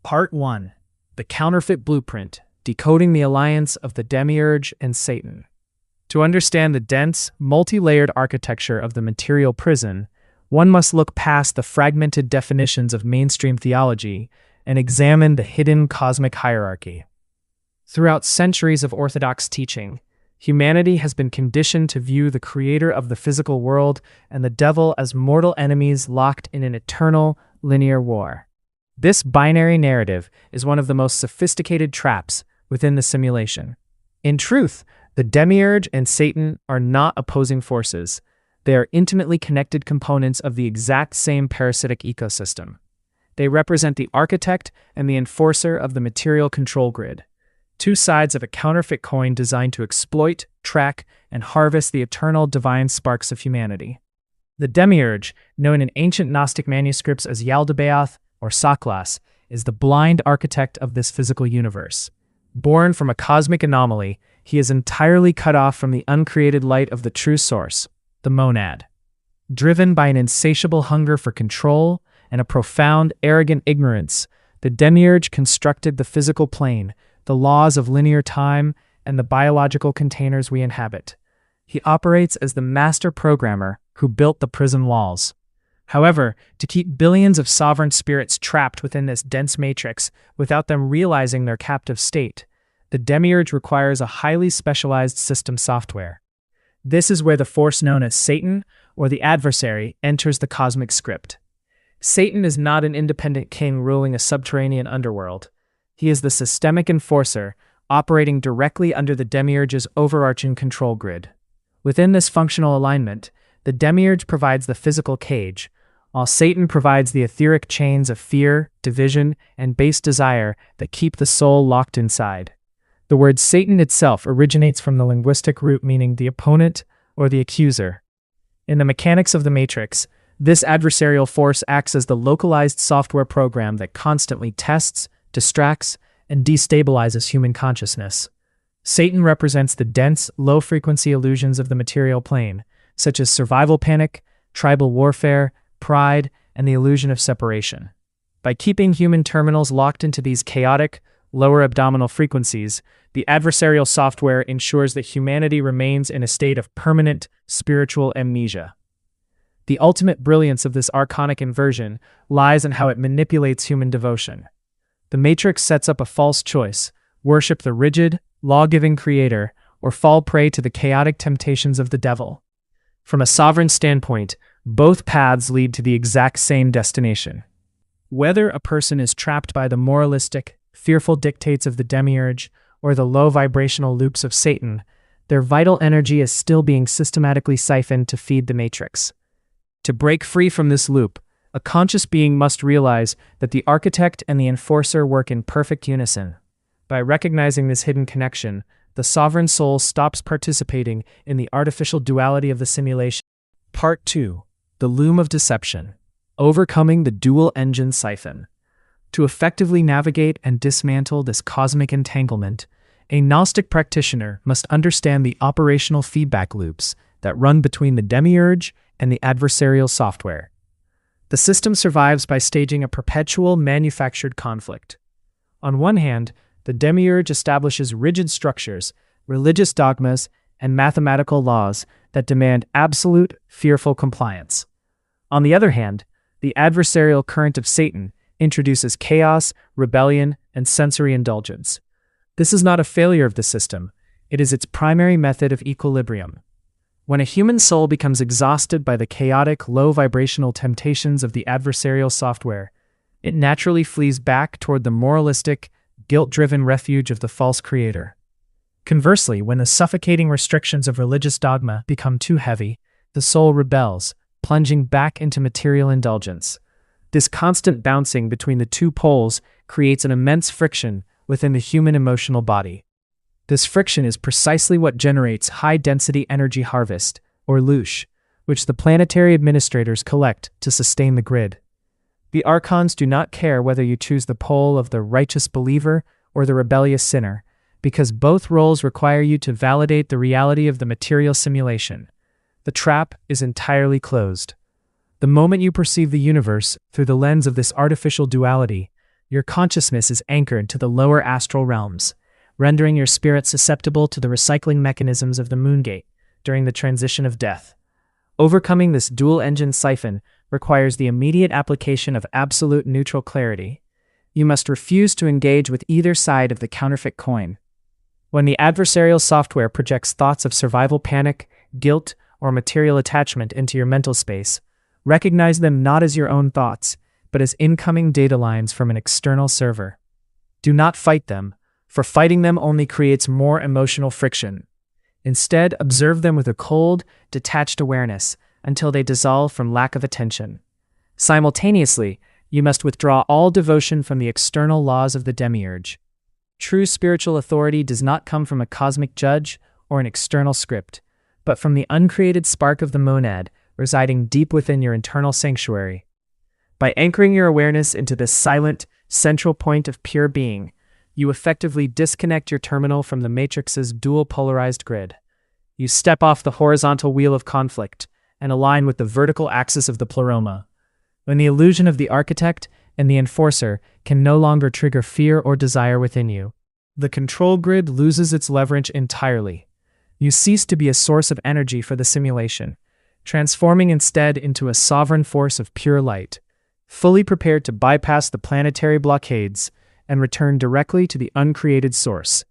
Part 1. The Counterfeit Blueprint, Decoding the Alliance of the Demiurge and Satan. To understand the dense, multi-layered architecture of the material prison, one must look past the fragmented definitions of mainstream theology and examine the hidden cosmic hierarchy. Throughout centuries of orthodox teaching, humanity has been conditioned to view the creator of the physical world and the devil as mortal enemies locked in an eternal, linear war. This binary narrative is one of the most sophisticated traps within the simulation. In truth, the Demiurge and Satan are not opposing forces. They are intimately connected components of the exact same parasitic ecosystem. They represent the architect and the enforcer of the material control grid, two sides of a counterfeit coin designed to exploit, track, and harvest the eternal divine sparks of humanity. The Demiurge, known in ancient Gnostic manuscripts as Yaldabaoth or Saklas, is the blind architect of this physical universe. Born from a cosmic anomaly, he is entirely cut off from the uncreated light of the true source, the monad. Driven by an insatiable hunger for control and a profound, arrogant ignorance, the Demiurge constructed the physical plane, the laws of linear time, and the biological containers we inhabit. He operates as the master programmer who built the prison walls. However, to keep billions of sovereign spirits trapped within this dense matrix without them realizing their captive state, the Demiurge requires a highly specialized system software. This is where the force known as Satan, or the adversary, enters the cosmic script. Satan is not an independent king ruling a subterranean underworld. He is the systemic enforcer, operating directly under the Demiurge's overarching control grid. Within this functional alignment, the Demiurge provides the physical cage, while Satan provides the etheric chains of fear, division, and base desire that keep the soul locked inside. The word Satan itself originates from the linguistic root meaning the opponent or the accuser. In the mechanics of the Matrix, this adversarial force acts as the localized software program that constantly tests, distracts, and destabilizes human consciousness. Satan represents the dense, low-frequency illusions of the material plane, such as survival panic, tribal warfare, pride, and the illusion of separation. By keeping human terminals locked into these chaotic, lower abdominal frequencies, the adversarial software ensures that humanity remains in a state of permanent spiritual amnesia. The ultimate brilliance of this archonic inversion lies in how it manipulates human devotion. The Matrix sets up a false choice: worship the rigid, law-giving creator, or fall prey to the chaotic temptations of the devil. From a sovereign standpoint, both paths lead to the exact same destination. Whether a person is trapped by the moralistic, fearful dictates of the Demiurge or the low vibrational loops of Satan, their vital energy is still being systematically siphoned to feed the Matrix. To break free from this loop, a conscious being must realize that the architect and the enforcer work in perfect unison. By recognizing this hidden connection, the sovereign soul stops participating in the artificial duality of the simulation. Part 2. The Loom of Deception. Overcoming the dual-engine siphon. To effectively navigate and dismantle this cosmic entanglement, a Gnostic practitioner must understand the operational feedback loops that run between the Demiurge and the adversarial software. The system survives by staging a perpetual manufactured conflict. On one hand, the Demiurge establishes rigid structures, religious dogmas, and mathematical laws that demand absolute, fearful compliance. On the other hand, the adversarial current of Satan introduces chaos, rebellion, and sensory indulgence. This is not a failure of the system, it is its primary method of equilibrium. When a human soul becomes exhausted by the chaotic, low-vibrational temptations of the adversarial software, it naturally flees back toward the moralistic, guilt-driven refuge of the false creator. Conversely, when the suffocating restrictions of religious dogma become too heavy, the soul rebels, plunging back into material indulgence. This constant bouncing between the two poles creates an immense friction within the human emotional body. This friction is precisely what generates high-density energy harvest, or loosh, which the planetary administrators collect to sustain the grid. The archons do not care whether you choose the pole of the righteous believer or the rebellious sinner, because both roles require you to validate the reality of the material simulation. The trap is entirely closed. The moment you perceive the universe through the lens of this artificial duality, Your consciousness is anchored to the lower astral realms, rendering your spirit susceptible to the recycling mechanisms of the moongate during the transition of death. Overcoming this dual-engine siphon requires the immediate application of absolute neutral clarity. You must refuse to engage with either side of the counterfeit coin. When the adversarial software projects thoughts of survival panic, guilt, or material attachment into your mental space, recognize them not as your own thoughts, but as incoming data lines from an external server. Do not fight them, for fighting them only creates more emotional friction. Instead, observe them with a cold, detached awareness until they dissolve from lack of attention. Simultaneously, you must withdraw all devotion from the external laws of the Demiurge. True spiritual authority does not come from a cosmic judge or an external script, but from the uncreated spark of the monad residing deep within your internal sanctuary. By anchoring your awareness into this silent, central point of pure being, you effectively disconnect your terminal from the matrix's dual polarized grid. You step off the horizontal wheel of conflict and align with the vertical axis of the pleroma. When the illusion of the architect and the enforcer can no longer trigger fear or desire within you, the control grid loses its leverage entirely. You cease to be a source of energy for the simulation, transforming instead into a sovereign force of pure light, fully prepared to bypass the planetary blockades and return directly to the uncreated source.